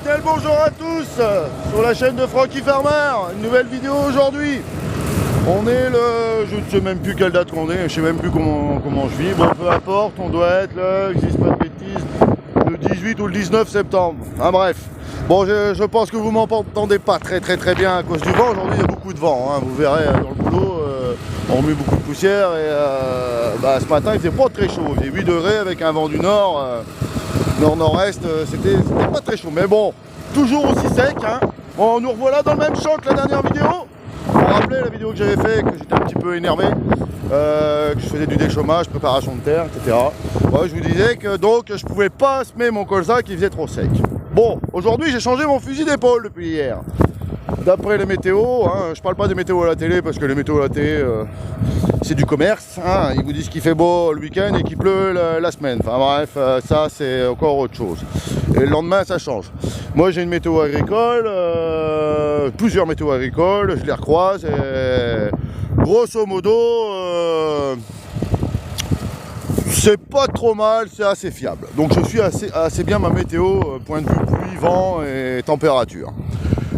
Bien le bonjour à tous sur la chaîne de Francky Farmer, une nouvelle vidéo aujourd'hui. On est le... je ne sais même plus quelle date qu'on est, je sais même plus comment je vis. Bon, peu importe, on doit être le, je dis pas de bêtises, le 18 ou le 19 septembre. Hein, bref. Bon, je pense que vous m'entendez pas très bien à cause du vent. Aujourd'hui, il y a beaucoup de vent, hein. Vous verrez dans le boulot, on remue beaucoup de poussière et ce matin, il faisait pas très chaud. Il faisait 8 degrés avec un vent du nord. Nord-nord-est, c'était pas très chaud, mais bon, toujours aussi sec, hein. Bon, nous revoilà dans le même champ que la dernière vidéo. Vous vous rappelez la vidéo que j'avais fait, que j'étais un petit peu énervé, que je faisais du déchômage, préparation de terre, etc. Ouais, je vous disais que donc je pouvais pas semer mon colza qui faisait trop sec. Bon, aujourd'hui j'ai changé mon fusil d'épaule depuis hier. D'après les météos, hein, je parle pas des météos à la télé parce que les météos à la télé c'est du commerce, hein, ils vous disent qu'il fait beau le week-end et qu'il pleut la semaine. Enfin bref, ça c'est encore autre chose. Et le lendemain ça change. Moi j'ai une météo agricole, plusieurs météos agricoles, je les recroise et grosso modo c'est pas trop mal, c'est assez fiable. Donc je suis assez bien ma météo, point de vue pluie, vent et température.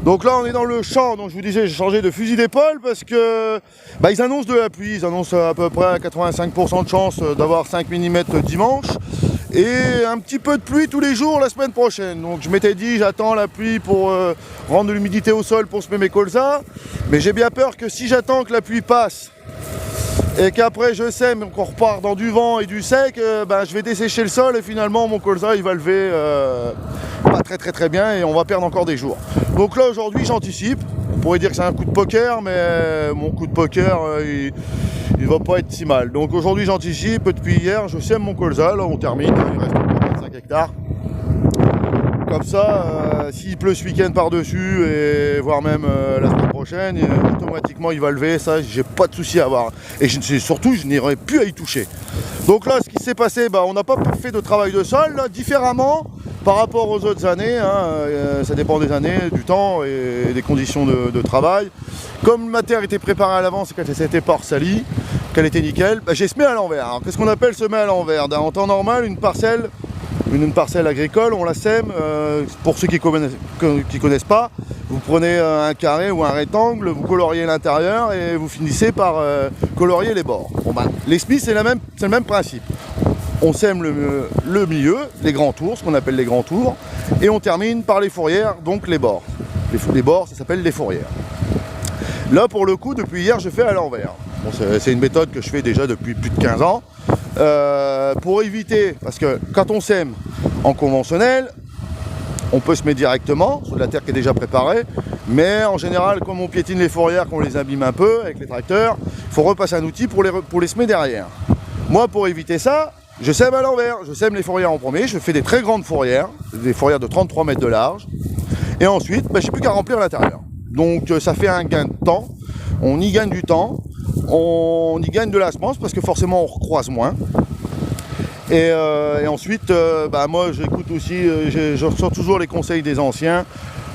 Donc là on est dans le champ, donc je vous disais j'ai changé de fusil d'épaule parce que ils annoncent de la pluie, ils annoncent à peu près 85% de chance d'avoir 5 mm dimanche et un petit peu de pluie tous les jours la semaine prochaine. Donc je m'étais dit j'attends la pluie pour rendre de l'humidité au sol pour semer mes colzas, mais j'ai bien peur que si j'attends que la pluie passe et qu'après je sème et qu'on repart dans du vent et du sec, je vais dessécher le sol et finalement mon colza il va lever pas très bien et on va perdre encore des jours. Donc là aujourd'hui j'anticipe, on pourrait dire que c'est un coup de poker, mais mon coup de poker il va pas être si mal. Donc aujourd'hui j'anticipe, depuis hier je sème mon colza, là on termine, il reste encore 25 hectares. Comme ça, s'il pleut ce week-end par-dessus, et voire même la semaine prochaine, automatiquement il va lever, ça j'ai pas de souci à avoir. Et surtout je n'irai plus à y toucher. Donc là ce qui s'est passé, on n'a pas fait de travail de sol, là, différemment par rapport aux autres années, hein, ça dépend des années, du temps et des conditions de travail. Comme ma terre était préparée à l'avance et qu'elle s'était pas ressalie, qu'elle était nickel, j'ai semé à l'envers. Alors qu'est-ce qu'on appelle semer à l'envers? En temps normal, une parcelle agricole, on la sème, pour ceux qui connaissent pas, vous prenez un carré ou un rectangle, vous coloriez l'intérieur et vous finissez par colorier les bords. Les semis c'est le même principe. On sème le milieu, les grands tours, ce qu'on appelle les grands tours, et on termine par les fourrières, donc les bords. Les bords, ça s'appelle les fourrières. Là, pour le coup, depuis hier, je fais à l'envers. Bon, c'est une méthode que je fais déjà depuis plus de 15 ans. Pour éviter, parce que quand on sème en conventionnel, on peut semer directement sur de la terre qui est déjà préparée, mais en général, comme on piétine les fourrières, qu'on les abîme un peu avec les tracteurs, il faut repasser un outil pour les semer derrière. Moi, pour éviter ça, je sème à l'envers, je sème les fourrières en premier, je fais des très grandes fourrières, des fourrières de 33 mètres de large, et ensuite, je n'ai plus qu'à remplir l'intérieur. Donc ça fait un gain de temps, on y gagne du temps, on y gagne de la semence parce que forcément on recroise moins. Et ensuite, moi j'écoute aussi, je ressors toujours les conseils des anciens.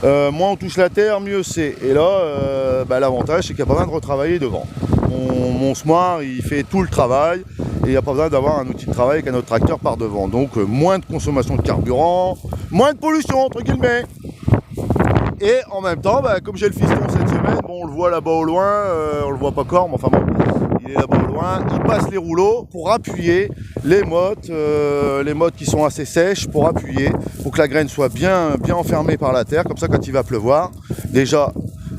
Moins on touche la terre, mieux c'est. Et là, l'avantage c'est qu'il n'y a pas besoin de retravailler devant. Mon semoir il fait tout le travail et il n'y a pas besoin d'avoir un outil de travail avec un autre tracteur par devant. Donc moins de consommation de carburant, moins de pollution entre guillemets. Et en même temps, comme j'ai le fiston cette semaine, on le voit là-bas au loin, on le voit pas encore, mais enfin bon, il est là-bas au loin, il passe les rouleaux pour appuyer les mottes qui sont assez sèches, pour appuyer, pour que la graine soit bien enfermée par la terre, comme ça quand il va pleuvoir, déjà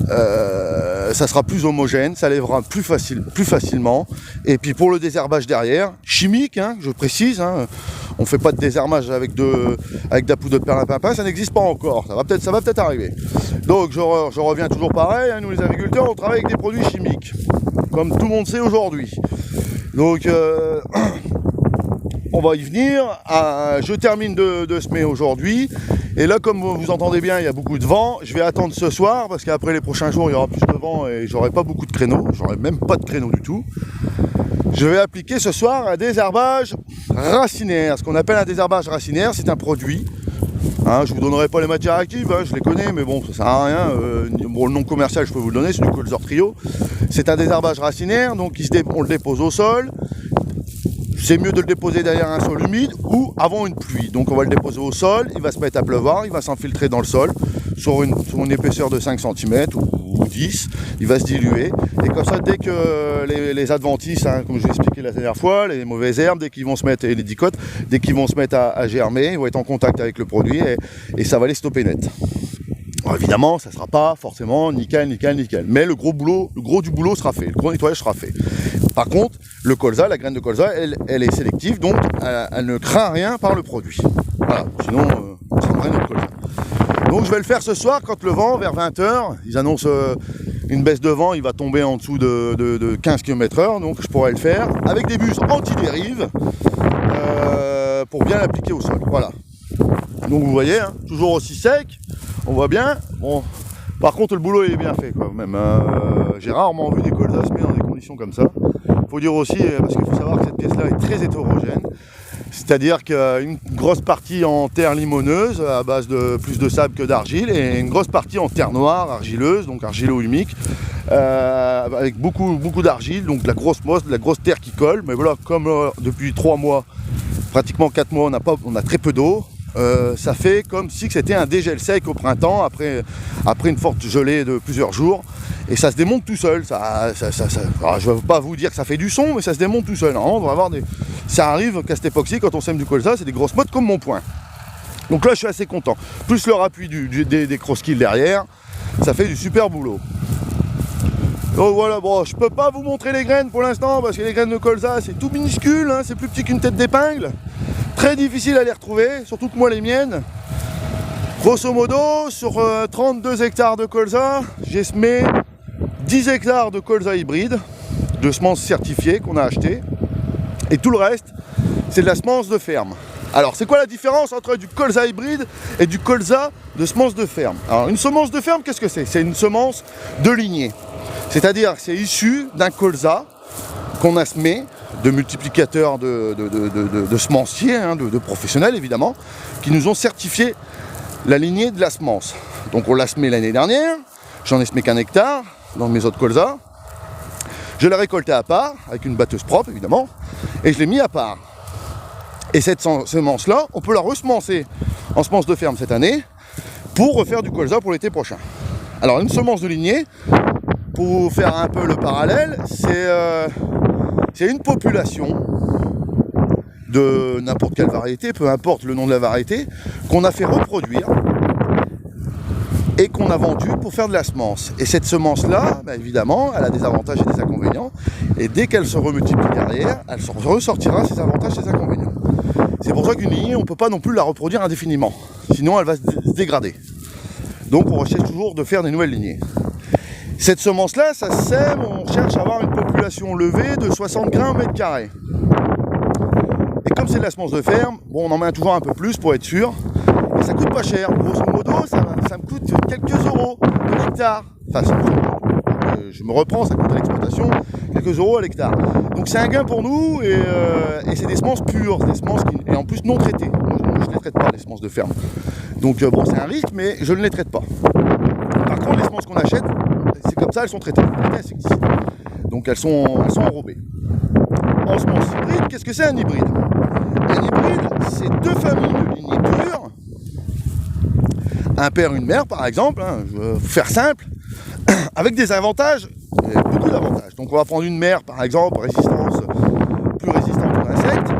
ça sera plus homogène, ça lèvera plus facilement, et puis pour le désherbage derrière, chimique, hein, je précise, hein, on fait pas de désherbage avec de la poudre de perlimpinpin, ça n'existe pas encore, ça va peut-être arriver. Donc je reviens toujours pareil, hein, nous les agriculteurs on travaille avec des produits chimiques, comme tout le monde sait aujourd'hui. Donc on va y venir, je termine de semer aujourd'hui, et là comme vous entendez bien il y a beaucoup de vent, je vais attendre ce soir, parce qu'après les prochains jours il y aura plus de vent et j'aurai pas beaucoup de créneaux, j'aurai même pas de créneaux du tout. Je vais appliquer ce soir un désherbage racinaire. Ce qu'on appelle un désherbage racinaire, c'est un produit. Hein, je vous donnerai pas les matières actives, hein, je les connais, mais bon, ça sert à rien. Le nom commercial, je peux vous le donner, c'est du Colzor Trio. C'est un désherbage racinaire, donc on le dépose au sol. c'est mieux de le déposer derrière un sol humide ou avant une pluie. Donc on va le déposer au sol, il va se mettre à pleuvoir, il va s'infiltrer dans le sol sur une épaisseur de 5 cm ou 10, il va se diluer. Et comme ça, dès que les adventices, hein, comme je l'ai expliqué la dernière fois, les mauvaises herbes, dès qu'ils vont se mettre, et les dicotes, dès qu'ils vont se mettre à germer, ils vont être en contact avec le produit et ça va les stopper net. Alors évidemment, ça ne sera pas forcément nickel, mais le gros du boulot sera fait, le gros nettoyage sera fait. Par contre, le colza, la graine de colza, elle est sélective, donc elle ne craint rien par le produit. Voilà, sinon, on prendrait notre colza. Donc je vais le faire ce soir, quand le vent, vers 20h, ils annoncent une baisse de vent, il va tomber en dessous de 15 km/h, donc je pourrais le faire avec des buses anti-dérive pour bien l'appliquer au sol. Voilà. Donc vous voyez, hein, toujours aussi sec, on voit bien. Bon, par contre le boulot il est bien fait quand même. J'ai rarement vu des colzas se mettre dans des conditions comme ça. Il faut dire aussi, parce qu'il faut savoir que cette pièce-là est très hétérogène. C'est-à-dire qu'une grosse partie en terre limoneuse à base de plus de sable que d'argile et une grosse partie en terre noire, argileuse, donc argilo-humique, avec beaucoup d'argile, donc de la grosse mosse, de la grosse terre qui colle. Mais voilà, comme depuis 3 mois, pratiquement 4 mois, on a très peu d'eau. Ça fait comme si c'était un dégel sec au printemps après une forte gelée de plusieurs jours et ça se démonte tout seul. Alors, je ne vais pas vous dire que ça fait du son, mais ça se démonte tout seul. On va avoir ça arrive qu'à cette époque-ci, quand on sème du colza, c'est des grosses mottes comme mon poing. Donc là, je suis assez content. Plus le appui des cross-kills derrière, ça fait du super boulot. Donc voilà, bon, je peux pas vous montrer les graines pour l'instant parce que les graines de colza, c'est tout minuscule, hein, c'est plus petit qu'une tête d'épingle. Très difficile à les retrouver, surtout que moi les miennes. Grosso modo, sur 32 hectares de colza, j'ai semé 10 hectares de colza hybride, de semences certifiées qu'on a achetées. Et tout le reste, c'est de la semence de ferme. Alors, c'est quoi la différence entre du colza hybride et du colza de semence de ferme? Alors, une semence de ferme, qu'est-ce que c'est? C'est une semence de lignée. C'est-à-dire que c'est issu d'un colza qu'on a semé, de multiplicateurs de semenciers, hein, de professionnels évidemment, qui nous ont certifié la lignée de la semence. Donc on l'a semé l'année dernière, j'en ai semé qu'1 hectare dans mes autres colza. Je l'ai récolté à part, avec une batteuse propre évidemment, et je l'ai mis à part. Et cette semence-là, on peut la ressemencer en semence de ferme cette année, pour refaire du colza pour l'été prochain. Alors une semence de lignée, pour faire un peu le parallèle, c'est une population de n'importe quelle variété, peu importe le nom de la variété, qu'on a fait reproduire et qu'on a vendu pour faire de la semence. Et cette semence-là, bah évidemment, elle a des avantages et des inconvénients. Et dès qu'elle se remultiplie derrière, elle ressortira ses avantages et ses inconvénients. C'est pour ça qu'une lignée, on ne peut pas non plus la reproduire indéfiniment. Sinon, elle va se dégrader. Donc, on recherche toujours de faire des nouvelles lignées. Cette semence-là, ça sème, on cherche à avoir une population levée de 60 grains au mètre carré. Et comme c'est de la semence de ferme, bon, on en met toujours un peu plus pour être sûr. Et ça coûte pas cher. Grosso modo, ça me coûte quelques euros de l'hectare. Enfin, je me reprends, ça coûte à l'exploitation quelques euros à l'hectare. Donc c'est un gain pour nous et c'est des semences pures, des semences et en plus non traitées. Moi, je ne les traite pas, les semences de ferme. Donc bon, c'est un risque, mais je ne les traite pas. Par contre, les semences qu'on achète, c'est comme ça, elles sont traitées. Donc elles sont enrobées. En semence hybride, qu'est-ce que c'est un hybride? Un hybride, c'est 2 familles de lignées pures. Un père, une mère, par exemple, hein, je vais faire simple, avec des avantages, beaucoup d'avantages. Donc on va prendre une mère, par exemple, plus résistante aux insectes,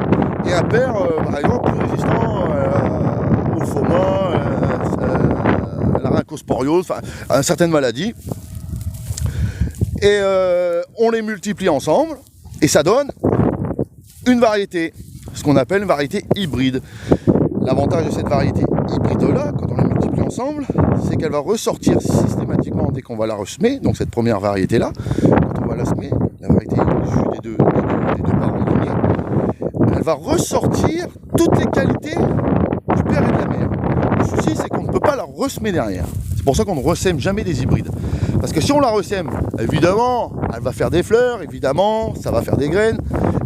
et un père, par exemple, plus résistant au FOMA, à la rhincosporiose, enfin, à certaines maladies. Et on les multiplie ensemble, et ça donne une variété, ce qu'on appelle une variété hybride. L'avantage de cette variété hybride-là, quand on les multiplie ensemble, c'est qu'elle va ressortir systématiquement dès qu'on va la ressemer, donc cette première variété-là, quand on va la semer, la variété issue des deux parents lignés, elle va ressortir toutes les qualités du père et de la mère. Le souci, c'est qu'on ne peut pas la ressemer derrière. C'est pour ça qu'on ne ressème jamais des hybrides. Parce que si on la ressème, évidemment, elle va faire des fleurs, évidemment, ça va faire des graines,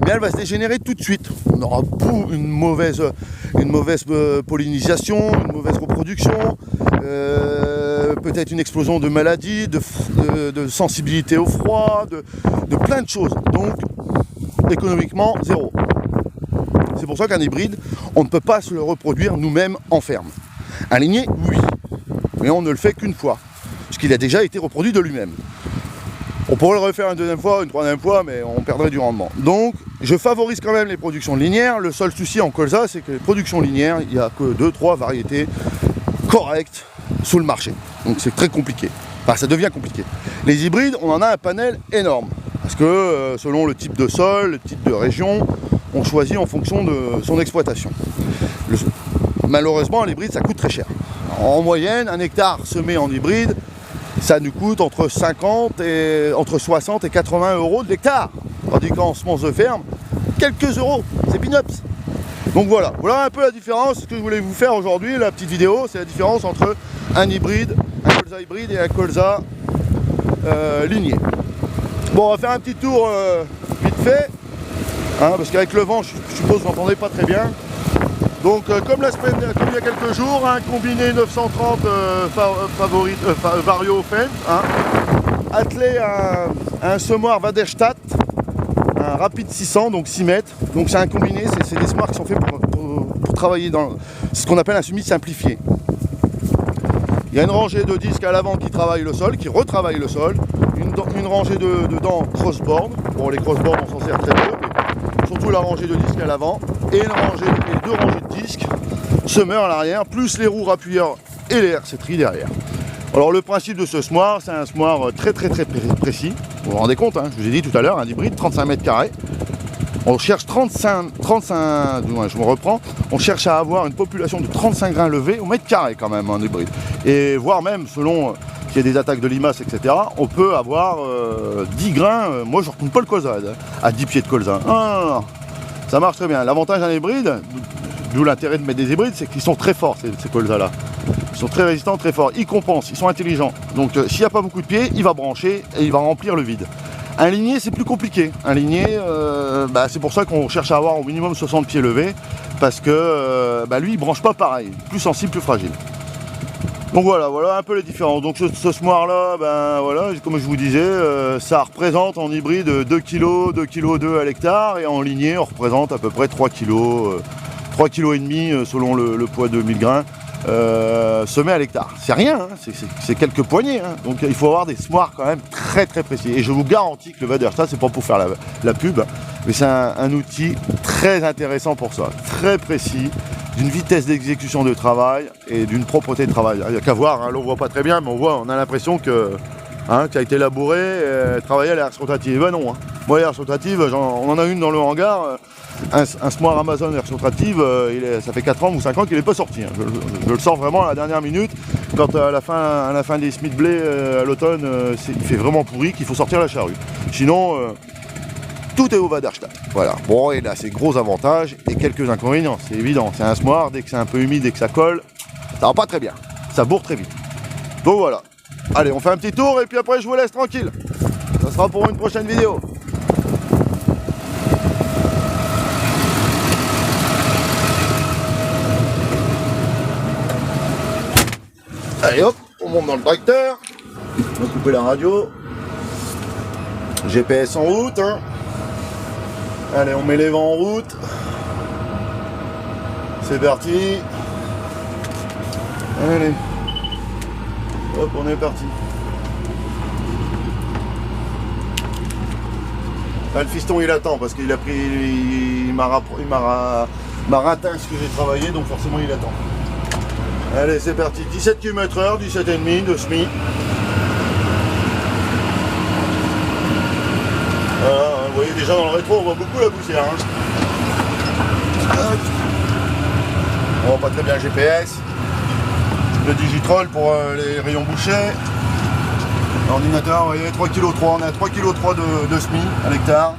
mais elle va se dégénérer tout de suite. On aura une mauvaise pollinisation, une mauvaise reproduction, peut-être une explosion de maladies, de sensibilité au froid, de plein de choses. Donc, économiquement, zéro. C'est pour ça qu'un hybride, on ne peut pas se le reproduire nous-mêmes en ferme. Un ligné, oui, mais on ne le fait qu'une fois, puisqu'il a déjà été reproduit de lui-même. On pourrait le refaire une deuxième fois, une troisième fois, mais on perdrait du rendement. Donc, je favorise quand même les productions linéaires. Le seul souci en colza, c'est que les productions linéaires, il n'y a que 2-3 variétés correctes sous le marché. Donc c'est très compliqué. Enfin, ça devient compliqué. Les hybrides, on en a un panel énorme. Parce que selon le type de sol, le type de région, on choisit en fonction de son exploitation. Malheureusement, l'hybride, ça coûte très cher. En moyenne, un hectare semé en hybride, ça nous coûte entre 60 et 80 euros de l'hectare. Tandis qu'en semences de ferme, quelques euros, c'est peanuts. Donc voilà un peu la différence. Ce que je voulais vous faire aujourd'hui, la petite vidéo, c'est la différence entre un hybride, un colza hybride et un colza ligné. Bon, on va faire un petit tour vite fait, hein, parce qu'avec le vent, je suppose que vous n'entendez pas très bien. Donc comme il y a quelques jours, un combiné 930 Vario Fendt, hein, attelé à un semoir Waderstadt, un Rapide 600, donc 6 mètres. Donc c'est un combiné, c'est des semoirs qui sont faits pour travailler dans ce qu'on appelle un semis simplifié. Il y a une rangée de disques à l'avant qui travaille le sol, qui retravaille le sol, une rangée de dents crossboard. Bon, les crossboards on s'en sert très peu, mais surtout la rangée de disques à l'avant, et deux rangées de disques semeurs à l'arrière, plus les roues rappuyeurs et les RC-Tri derrière. Alors le principe de ce semoir, c'est un semoir très précis. Vous vous rendez compte, hein, je vous ai dit tout à l'heure, un hybride 35 mètres carrés. On cherche 35, je me reprends, on cherche à avoir une population de 35 grains levés au mètre carré quand même en hybride. Et voire même, selon qu'il y a des attaques de limaces, etc., on peut avoir 10 grains, moi je ne retourne pas le colza, à 10 pieds de colza. Non, ça marche très bien. L'avantage d'un hybride, d'où l'intérêt de mettre des hybrides, c'est qu'ils sont très forts ces colzas-là. Ils sont très résistants, très forts, ils compensent, ils sont intelligents. Donc s'il n'y a pas beaucoup de pieds, il va brancher et il va remplir le vide. Un ligné, c'est plus compliqué. Un ligné, c'est pour ça qu'on cherche à avoir au minimum 60 pieds levés, parce que lui, il branche pas pareil, plus sensible, plus fragile. Donc voilà un peu les différences. Donc ce semoir-là, comme je vous disais, ça représente en hybride 2 kg, 2 kg 2 à l'hectare, et en ligné, on représente à peu près 3 kg, 3 kg et demi selon le poids de 1000 grains. Semé à l'hectare, c'est rien, hein, c'est quelques poignées, hein. Donc il faut avoir des semoirs quand même très précis, et je vous garantis que le Waderstadt, c'est pas pour faire la pub, mais c'est un outil très intéressant pour ça, très précis, d'une vitesse d'exécution de travail et d'une propreté de travail. Il n'y a qu'à voir, hein, là on voit pas très bien, mais on a l'impression que ça a été labouré et travaillé à l'air rotative. Ben non, hein. Moi l'air rotative, on en a une dans le hangar. Un semoir Amazon Air rotative, ça fait 4 ans ou 5 ans qu'il n'est pas sorti. Hein. Je le sors vraiment à la dernière minute, quand à la fin des semis de blé à l'automne, il fait vraiment pourri, qu'il faut sortir la charrue. Sinon, tout est au Waderstadt. Voilà. Bon, et là, c'est gros avantages et quelques inconvénients, c'est évident. C'est un semoir, dès que c'est un peu humide et que ça colle, ça va pas très bien. Ça bourre très vite. Donc voilà. Allez, on fait un petit tour et puis après, je vous laisse tranquille. Ça sera pour une prochaine vidéo. Allez hop, on monte dans le tracteur, on va couper la radio, GPS en route, hein. Allez, on met les vents en route, c'est parti, allez, hop, on est parti. Là, le fiston il attend parce qu'il a pris, il m'a rateint ce que j'ai travaillé, donc forcément il attend. Allez, c'est parti, 17 km/h, 17,5 de SMI. Voilà, vous voyez déjà dans le rétro, on voit beaucoup la poussière. Hein. On voit pas très bien le GPS. Le Digitrol pour les rayons bouchés. L'ordinateur, vous voyez, 3,3 kg, on est à 3,3 kg de SMI à l'hectare.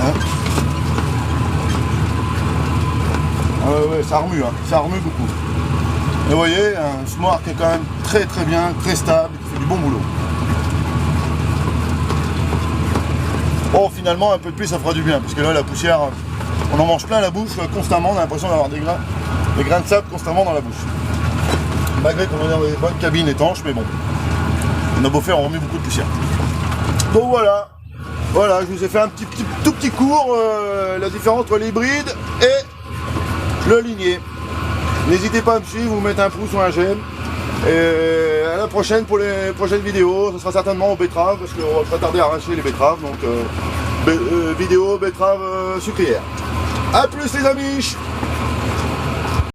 Hein. Ouais, ça remue, hein. Ça remue beaucoup. Et vous voyez, un semoir qui est quand même très bien, très stable, qui fait du bon boulot. Bon, finalement, un peu de pluie, ça fera du bien, parce que là, la poussière, on en mange plein la bouche constamment, on a l'impression d'avoir des grains de sable constamment dans la bouche. Malgré qu'on est dans des bonnes cabines étanches, mais bon, on a beau faire, on remet beaucoup de poussière. Donc voilà, Voilà, je vous ai fait un tout petit cours, la différence entre l'hybride et le ligné. N'hésitez pas à me suivre, vous mettez un pouce ou un j'aime. Et à la prochaine pour les prochaines vidéos, ce sera certainement aux betteraves, parce qu'on va pas tarder à arracher les betteraves, donc vidéo betterave sucrière. A plus les amis.